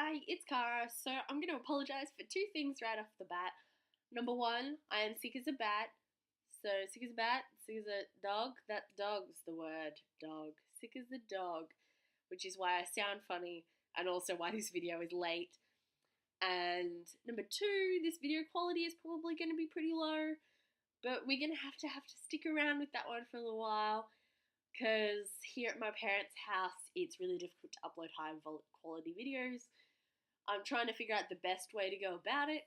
Hi, it's Cara. So I'm going to apologize for two things right off the bat. Number one, I am sick as a bat. So sick as a bat, sick as a dog. That dog's the word, dog. Sick as a dog, which is why I sound funny and also why this video is late. And number two, this video quality is probably going to be pretty low, but we're going to have to stick around with that one for a little while because here at my parents' house, it's really difficult to upload high quality videos. I'm trying to figure out the best way to go about it,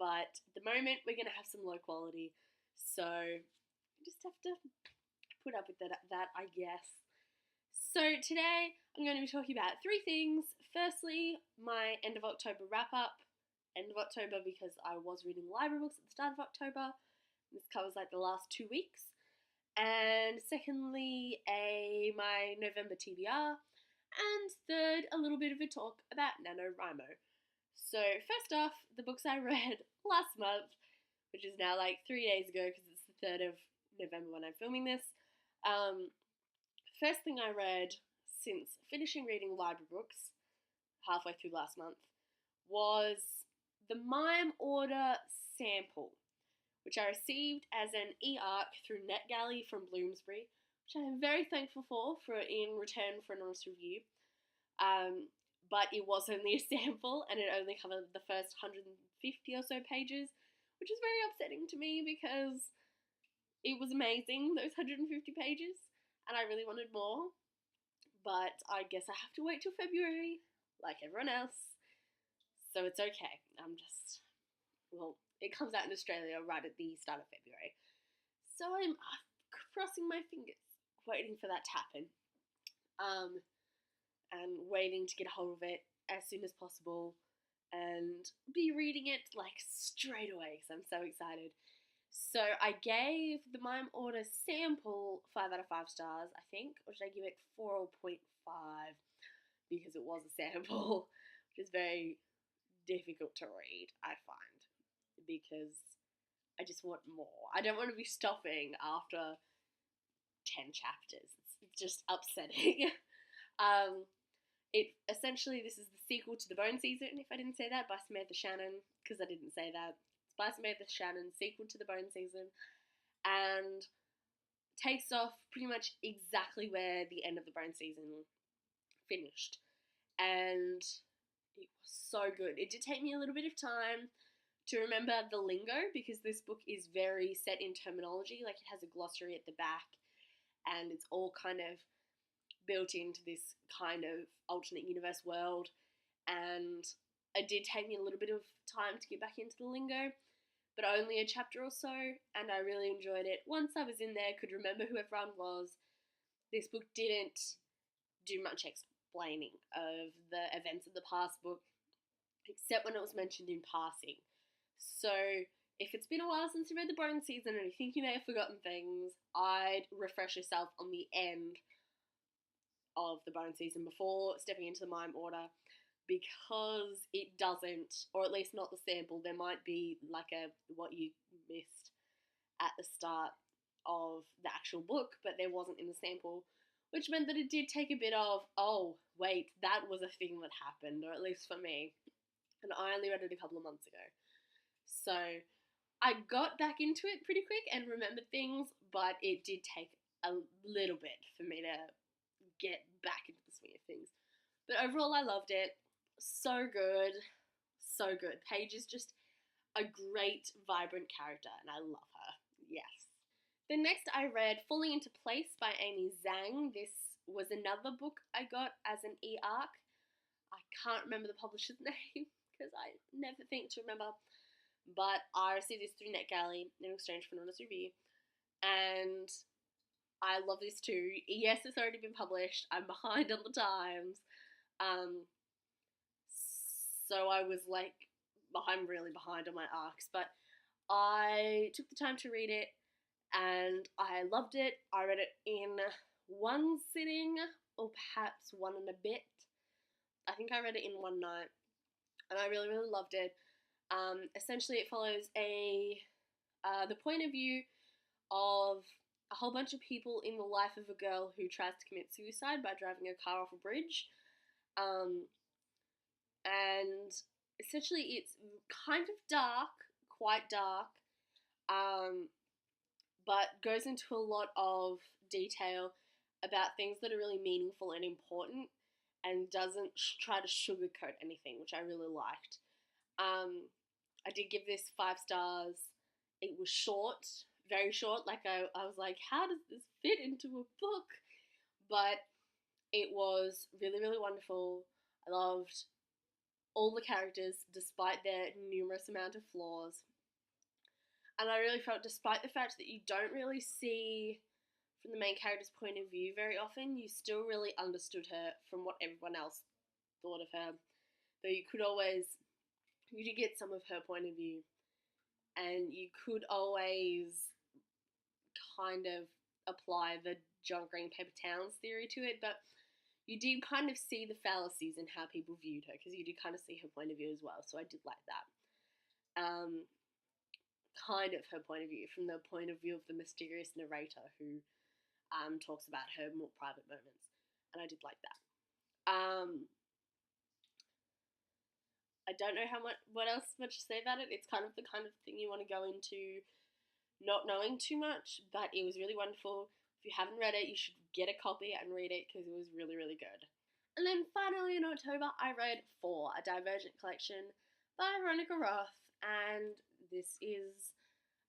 but at the moment we're going to have some low quality, so I just have to put up with that, I guess. So today I'm going to be talking about three things. Firstly, my end of October wrap up. End of October because I was reading library books at the start of October. This covers like the last 2 weeks. And secondly, my November TBR. And third, a little bit of a talk about NaNoWriMo. So first off, the books I read last month, which is now like 3 days ago because it's the 3rd of November when I'm filming this. First thing I read since finishing reading library books halfway through last month was the Mime Order sample, which I received as an e-arc through NetGalley from Bloomsbury, which I am very thankful for in return for an honest review. But it was only a sample and it only covered the first 150 or so pages, which is very upsetting to me because it was amazing, those 150 pages, and I really wanted more. But I guess I have to wait till February, like everyone else, so it's okay. It comes out in Australia right at the start of February. So I'm crossing my fingers, waiting for that to happen. And waiting to get a hold of it as soon as possible and be reading it like straight away because I'm so excited. So I gave the Mime Order sample 5 out of 5 stars, I think, or should I give it 4.5 because it was a sample, which is very difficult to read, I find, because I just want more. I don't want to be stopping after 10 chapters. It's just upsetting. This is the sequel to The Bone Season, if I didn't say that, by Samantha Shannon, because I didn't say that. It's by Samantha Shannon, sequel to The Bone Season, and takes off pretty much exactly where the end of The Bone Season finished. And it was so good. It did take me a little bit of time to remember the lingo, because this book is very set in terminology. Like, it has a glossary at the back, and it's all kind of built into this kind of alternate universe world, and it did take me a little bit of time to get back into the lingo, but only a chapter or so, and I really enjoyed it. Once I was in there, could remember who everyone was. This book didn't do much explaining of the events of the past book, except when it was mentioned in passing. So if it's been a while since you read The Bone Season and you think you may have forgotten things, I'd refresh yourself on the end of The Bone Season before stepping into the Mime Order, because it doesn't, or at least not the sample. There might be like what you missed at the start of the actual book, but there wasn't in the sample, which meant that it did take a bit of, oh wait, that was a thing that happened, or at least for me, and I only read it a couple of months ago. So I got back into it pretty quick and remembered things, but it did take a little bit for me to get back into the swing of things. But overall, I loved it. So good. So good. Paige is just a great, vibrant character, and I love her. Yes. Then next I read Falling Into Place by Amy Zhang. This was another book I got as an e-arc. I can't remember the publisher's name because I never think to remember. But I received this through NetGalley in exchange for an honest review. And I love this too. Yes, it's already been published. I'm behind on the times. So I was like, I'm really behind on my arcs. But I took the time to read it and I loved it. I read it in one sitting, or perhaps one and a bit. I think I read it in one night. And I really, really loved it. Essentially, it follows the point of view of a whole bunch of people in the life of a girl who tries to commit suicide by driving a car off a bridge. And essentially it's kind of dark, quite dark, but goes into a lot of detail about things that are really meaningful and important, and doesn't try to sugarcoat anything, which I really liked. I did give this 5 stars. It was short, very short. Like I was like, how does this fit into a book? But it was really, really wonderful. I loved all the characters, despite their numerous amount of flaws. And I really felt, despite the fact that you don't really see from the main character's point of view very often, you still really understood her from what everyone else thought of her. Though you did get some of her point of view, and you could always kind of apply the John Green Paper Towns theory to it, but you did kind of see the fallacies in how people viewed her, because you did kind of see her point of view as well, so I did like that. Kind of her point of view, from the point of view of the mysterious narrator who talks about her more private moments, and I did like that. I don't know what else much to say about it. It's kind of the kind of thing you want to go into not knowing too much, but it was really wonderful. If you haven't read it, you should get a copy and read it, because it was really, really good. And then finally in October, I read For, a Divergent collection by Veronica Roth, and this is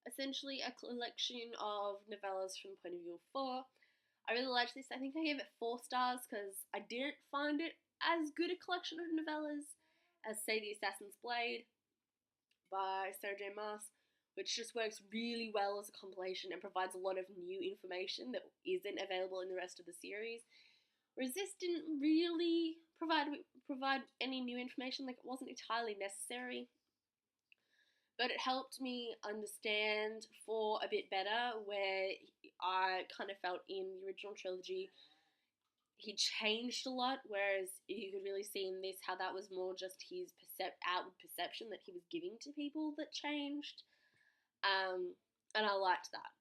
essentially a collection of novellas from the point of view of 4. I really liked this. I think I gave it 4 stars because I didn't find it as good a collection of novellas as, say, The Assassin's Blade by Sarah J. Maas, which just works really well as a compilation and provides a lot of new information that isn't available in the rest of the series. Whereas this didn't really provide any new information, like it wasn't entirely necessary. But it helped me understand 4 a bit better, where I kind of felt in the original trilogy he changed a lot, whereas you could really see in this how that was more just his outward perception that he was giving to people that changed. And I liked that.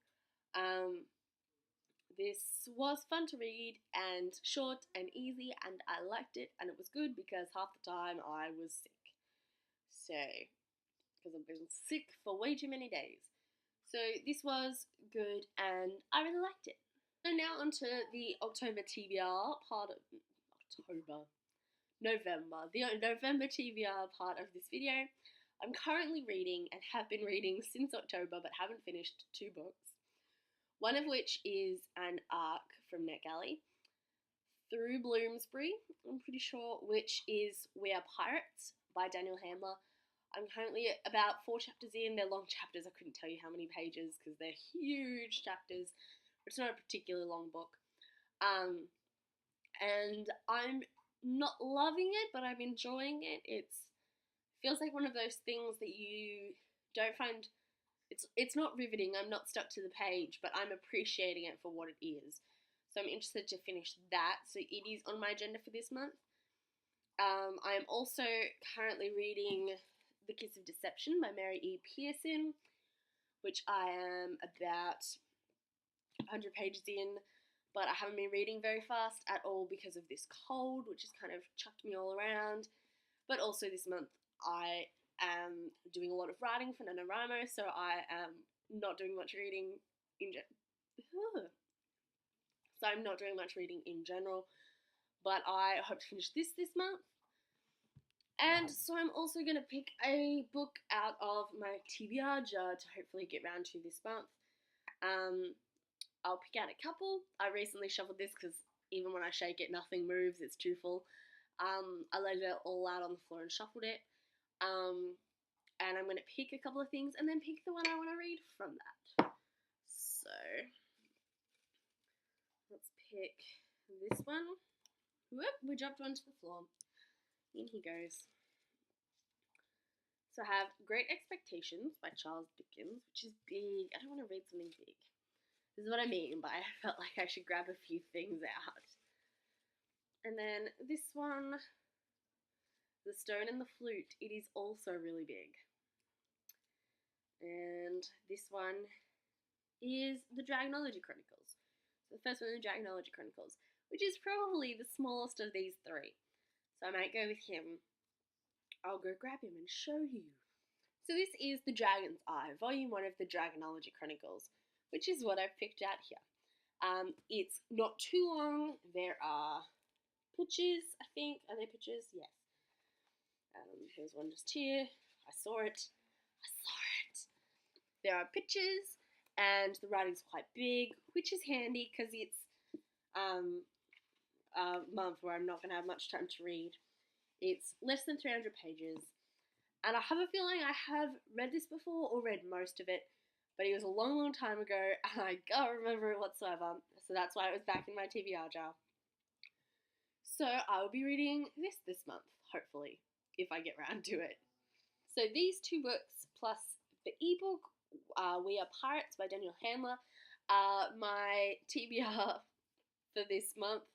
This was fun to read and short and easy, and I liked it, and it was good because half the time I was sick. So, because I've been sick for way too many days. So this was good, and I really liked it. So now onto the October TBR part of the November TBR part of this video. I'm currently reading, and have been reading since October, but haven't finished 2 books. One of which is an arc from NetGalley, Through Bloomsbury, I'm pretty sure, which is We Are Pirates by Daniel Handler. I'm currently about 4 chapters in. They're long chapters. I couldn't tell you how many pages because they're huge chapters. But it's not a particularly long book. And I'm not loving it, but I'm enjoying it. It feels like one of those things that you don't find... It's not riveting. I'm not stuck to the page, but I'm appreciating it for what it is. So I'm interested to finish that. So it is on my agenda for this month. I am also currently reading The Kiss of Deception by Mary E. Pearson, which I am about 100 pages in, but I haven't been reading very fast at all because of this cold, which has kind of chucked me all around. But also this month I am doing a lot of writing for NaNoWriMo, so I am not doing much reading in general. But I hope to finish this month. And so I'm also going to pick a book out of my TBR jar to hopefully get round to this month. I'll pick out a couple. I recently shuffled this because even when I shake it, nothing moves. It's too full. I laid it all out on the floor and shuffled it. And I'm going to pick a couple of things and then pick the one I want to read from that. So, let's pick this one. Whoop, we dropped one to the floor. In he goes. So I have Great Expectations by Charles Dickens, which is big. I don't want to read something big. This is what I mean, but I felt like I should grab a few things out. And then this one, The Stone and the Flute. It is also really big. And this one is The Dragonology Chronicles. So the first one is The Dragonology Chronicles, which is probably the smallest of these 3. So I might go with him. I'll go grab him and show you. So this is The Dragon's Eye, Volume 1 of the Dragonology Chronicles, which is what I've picked out here. It's not too long. There are pictures, I think. Are there pictures? Yes. There's one just here. I saw it. There are pictures, and the writing's quite big, which is handy because it's a month where I'm not going to have much time to read. It's less than 300 pages, and I have a feeling I have read this before or read most of it, but it was a long, long time ago, and I can't remember it whatsoever, so that's why it was back in my TBR jar. So I will be reading this month, hopefully, if I get round to it. So these two books, plus the ebook, We Are Pirates by Daniel Handler, are my TBR for this month.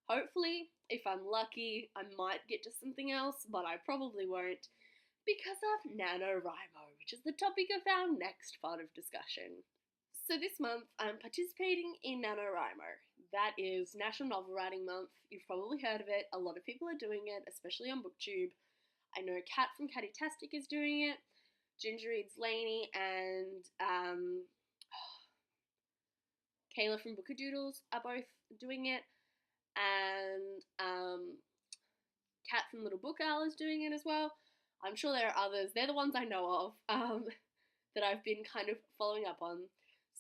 Hopefully, if I'm lucky, I might get to something else, but I probably won't, because of NaNoWriMo, which is the topic of our next part of discussion. So this month, I'm participating in NaNoWriMo. That is National Novel Writing Month. You've probably heard of it. A lot of people are doing it, especially on BookTube. I know Kat from Catty-tastic is doing it. Ginger Reads Lainey and Kayla from Bookadoodles are both doing it. And Kat from Little Book Owl is doing it as well. I'm sure there are others. They're the ones I know of that I've been kind of following up on.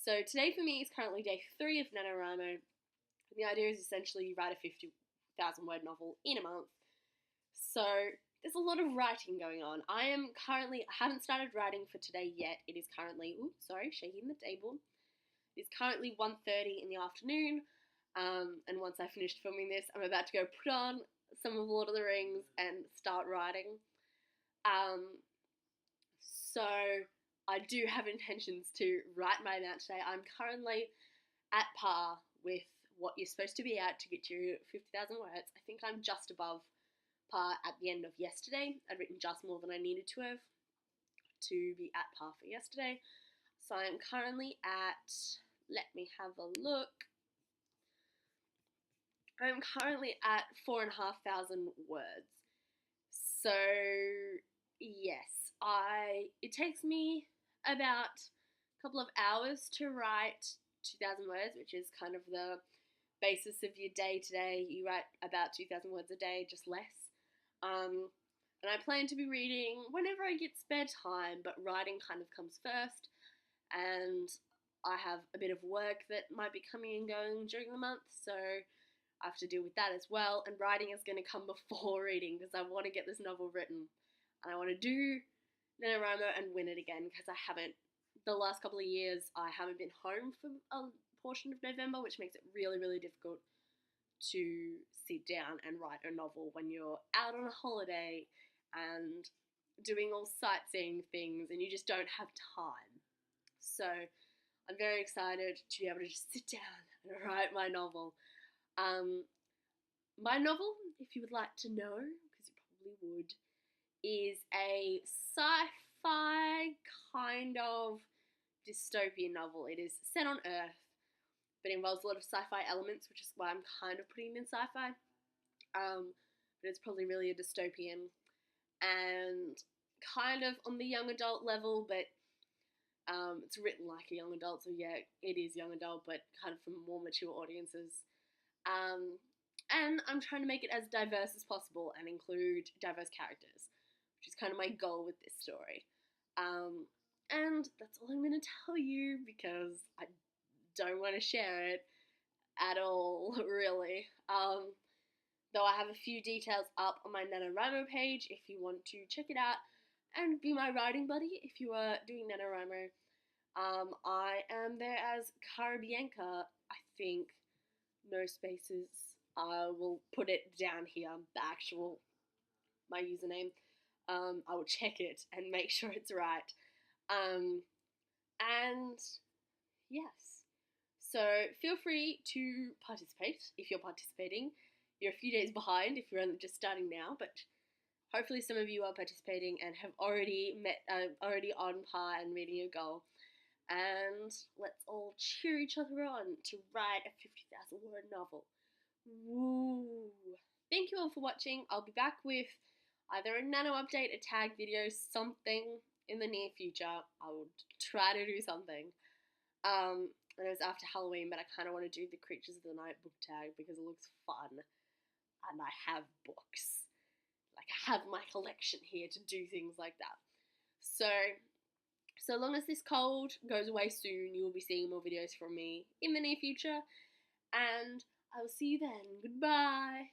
So today for me is currently day 3 of NaNoWriMo. The idea is essentially you write a 50,000 word novel in a month. So there's a lot of writing going on. I haven't started writing for today yet. It is currently, shaking the table. It's currently 1:30 in the afternoon. And once I finished filming this, I'm about to go put on some of Lord of the Rings and start writing. So I do have intentions to write my amount today. I'm currently at par with what you're supposed to be at to get to 50,000 words. I think I'm just above par at the end of yesterday. I'd written just more than I needed to have to be at par for yesterday. So I'm currently at, let me have a look. I'm currently at 4,500 words. So yes, it takes me about a couple of hours to write 2,000 words, which is kind of the basis of your day today. You write about 2,000 words a day, just less. And I plan to be reading whenever I get spare time, but writing kind of comes first. And I have a bit of work that might be coming and going during the month, so I have to deal with that as well. And writing is going to come before reading, because I want to get this novel written. And I want to do NaNoWriMo and win it again, because I haven't, the last couple of years, I haven't been home for a portion of November, which makes it really, really difficult to sit down and write a novel when you're out on a holiday and doing all sightseeing things and you just don't have time. So I'm very excited to be able to just sit down and write my novel. My novel, if you would like to know, because you probably would, is a sci-fi kind of dystopian novel. It is set on Earth, but involves a lot of sci-fi elements, which is why I'm kind of putting it in sci-fi. But it's probably really a dystopian and kind of on the young adult level, but it's written like a young adult, so yeah, it is young adult, but kind of for more mature audiences. And I'm trying to make it as diverse as possible and include diverse characters, which is kind of my goal with this story. And that's all I'm going to tell you, because I don't want to share it at all, really. Though I have a few details up on my NaNoWriMo page if you want to check it out and be my writing buddy if you are doing NaNoWriMo. I am there as Carabianca, I think. No spaces. I will put it down here, my username. I will check it and make sure it's right. And yes. So feel free to participate if you're participating. You're a few days behind if you're only just starting now, but hopefully some of you are participating and have already on par and meeting your goal. And let's all cheer each other on to write a 50,000 word novel. Woo! Thank you all for watching. I'll be back with either a nano update, a tag video, something in the near future. I will try to do something. I know it's after Halloween, but I kind of want to do the Creatures of the Night book tag because it looks fun, and I have books. Like, I have my collection here to do things like that. So long as this cold goes away soon, you will be seeing more videos from me in the near future, and I will see you then. Goodbye.